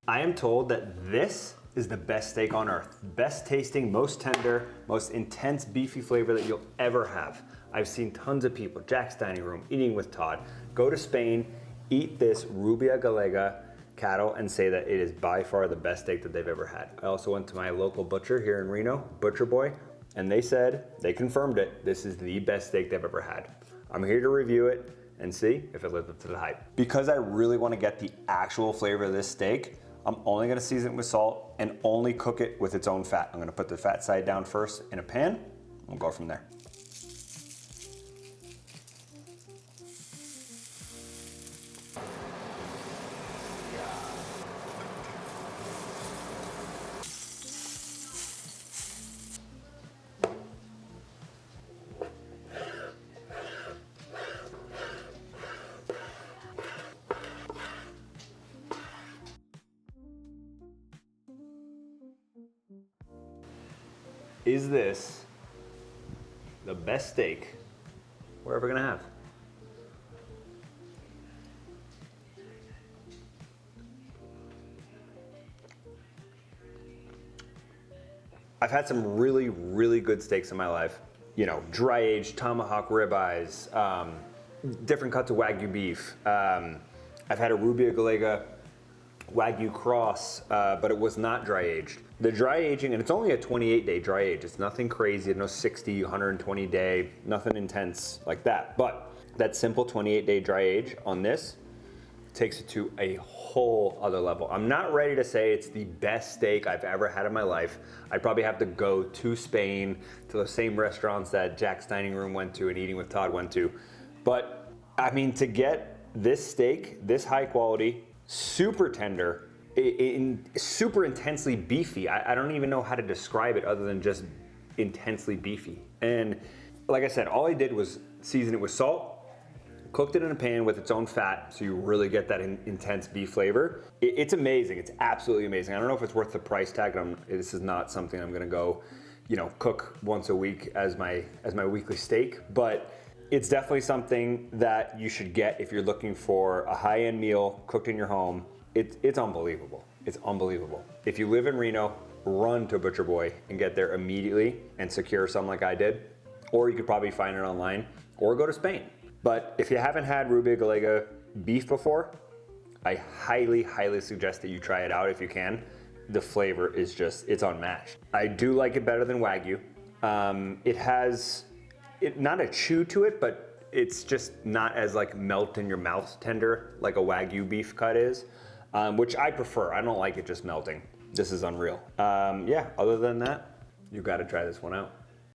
I am told that this is the best steak on earth. Best tasting, most tender, most intense beefy flavor that you'll ever have. I've seen tons of people, Jack's Dining Room, Eating with Todd, go to Spain, eat this Rubia Gallega cattle and say that it is by far the best steak that they've ever had. I also went to my local butcher here in Reno, Butcher Boy, and they said, they confirmed it, this is the best steak they've ever had. I'm here to review it and see if it lives up to the hype. Because I really want to get the actual flavor of this steak, I'm only gonna season it with salt and only cook it with its own fat. I'm gonna put the fat side down first in a pan, and we'll go from there. Is this the best steak we're ever gonna have? I've had some really, really good steaks in my life. You know, dry aged tomahawk ribeyes, different cuts of Wagyu beef. I've had a Rubia Gallega Wagyu cross, but it was not dry aged. The dry aging, and it's only a 28-day dry age. It's nothing crazy, no 60, 120 day, nothing intense like that. But that simple 28-day dry age on this takes it to a whole other level. I'm not ready to say it's the best steak I've ever had in my life. I'd probably have to go to Spain, to the same restaurants that Jack's Dining Room went to and Eating with Todd went to. But I mean, to get this steak, this high quality, super tender, super intensely beefy. I don't even know how to describe it other than just intensely beefy. And like I said, all I did was season it with salt, cooked it in a pan with its own fat so you really get that intense beef flavor. It's amazing. It's absolutely amazing. I don't know if it's worth the price tag. This is not something I'm gonna go, you know, cook once a week as my weekly steak, but it's definitely something that you should get if you're looking for a high-end meal cooked in your home. It's unbelievable. It's unbelievable. If you live in Reno, run to Butcher Boy and get there immediately and secure some like I did. Or you could probably find it online or go to Spain. But if you haven't had Rubia Gallega beef before, I highly, highly suggest that you try it out if you can. The flavor is just, it's unmatched. I do like it better than Wagyu. It has, not a chew to it, but it's just not as like melt in your mouth tender like a Wagyu beef cut is, which I prefer. I don't like it just melting. This is unreal. Yeah, other than that, you gotta try this one out.